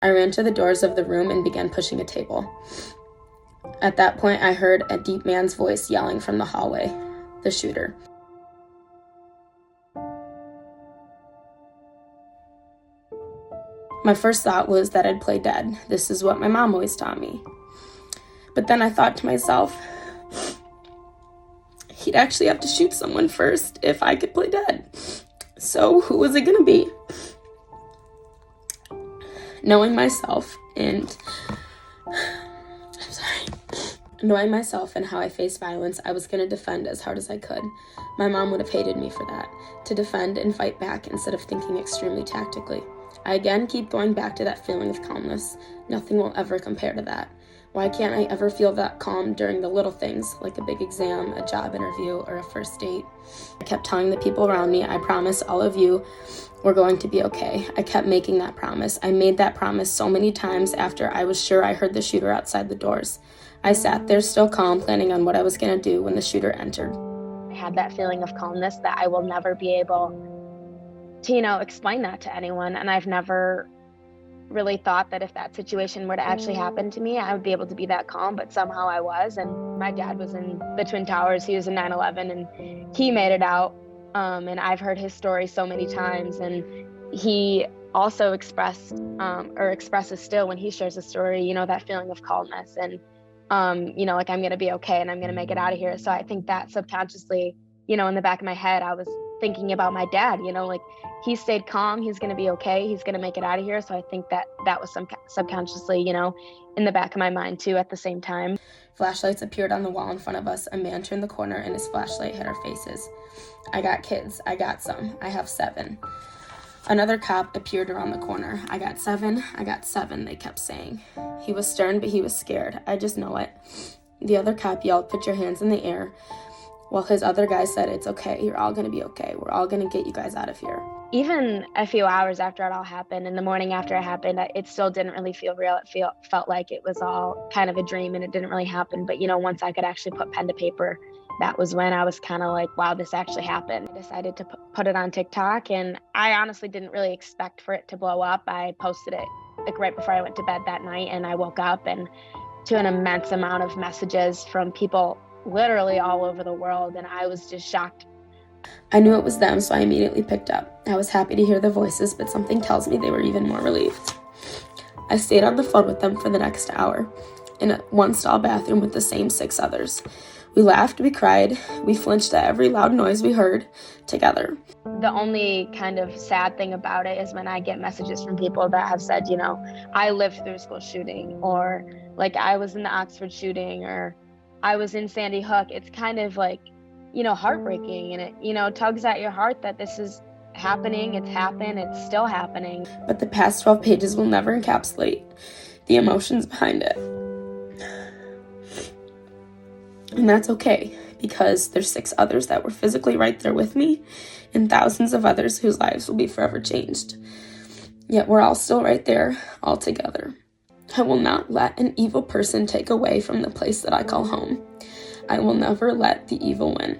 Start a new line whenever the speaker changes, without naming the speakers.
I ran to the doors of the room and began pushing a table. At that point, I heard a deep man's voice yelling from the hallway, "The shooter." My first thought was that I'd play dead. This is what my mom always taught me. But then I thought to myself, he'd actually have to shoot someone first if I could play dead. So who was it going to be? Knowing myself and how I faced violence, I was going to defend as hard as I could. My mom would have hated me for that, to defend and fight back instead of thinking extremely tactically. I again keep going back to that feeling of calmness. Nothing will ever compare to that. Why can't I ever feel that calm during the little things, like a big exam, a job interview, or a first date? I kept telling the people around me, I promise all of you we're going to be okay. I kept making that promise. I made that promise so many times after I was sure I heard the shooter outside the doors. I sat there still calm, planning on what I was going to do when the shooter entered.
I had that feeling of calmness that I will never be able to, explain that to anyone. And I've never really thought that if that situation were to actually happen to me, I would be able to be that calm, but somehow I was. And my dad was in the Twin Towers. He was in 9/11 and he made it out. And I've heard his story so many times. And he also expresses still when he shares a story, that feeling of calmness and, like I'm going to be okay and I'm going to make it out of here. So I think that subconsciously, in the back of my head, I was thinking about my dad, like he stayed calm, he's going to be okay, he's going to make it out of here. So I think that was subconsciously, in the back of my mind too at the same time.
Flashlights appeared on the wall in front of us. A man turned the corner and his flashlight hit our faces. I got kids. I got some. I have 7. Another cop appeared around the corner. I got 7, they kept saying. He was stern, but he was scared. I just know it. The other cop yelled, "Put your hands in the air," while his other guy said, "It's okay. You're all going to be okay. We're all going to get you guys out of here."
Even a few hours after it all happened, in the morning after it happened, it still didn't really feel real. It felt like it was all kind of a dream and it didn't really happen. But, once I could actually put pen to paper, that was when I was kind of like, wow, this actually happened. I decided to put it on TikTok, and I honestly didn't really expect for it to blow up. I posted it like right before I went to bed that night, and I woke up and to an immense amount of messages from people literally all over the world, and I was just shocked.
I knew it was them, so I immediately picked up. I was happy to hear the voices, but something tells me they were even more relieved. I stayed on the phone with them for the next hour, in a one-stall bathroom with the same 6 others. We laughed, we cried, we flinched at every loud noise we heard together.
The only kind of sad thing about it is when I get messages from people that have said, I lived through a school shooting, or like I was in the Oxford shooting, or I was in Sandy Hook. It's kind of like, heartbreaking, and it, tugs at your heart that this is happening. It's happened. It's still happening.
But the past 12 pages will never encapsulate the emotions behind it. And that's okay, because there's 6 others that were physically right there with me, and thousands of others whose lives will be forever changed. Yet we're all still right there, all together. I will not let an evil person take away from the place that I call home. I will never let the evil win.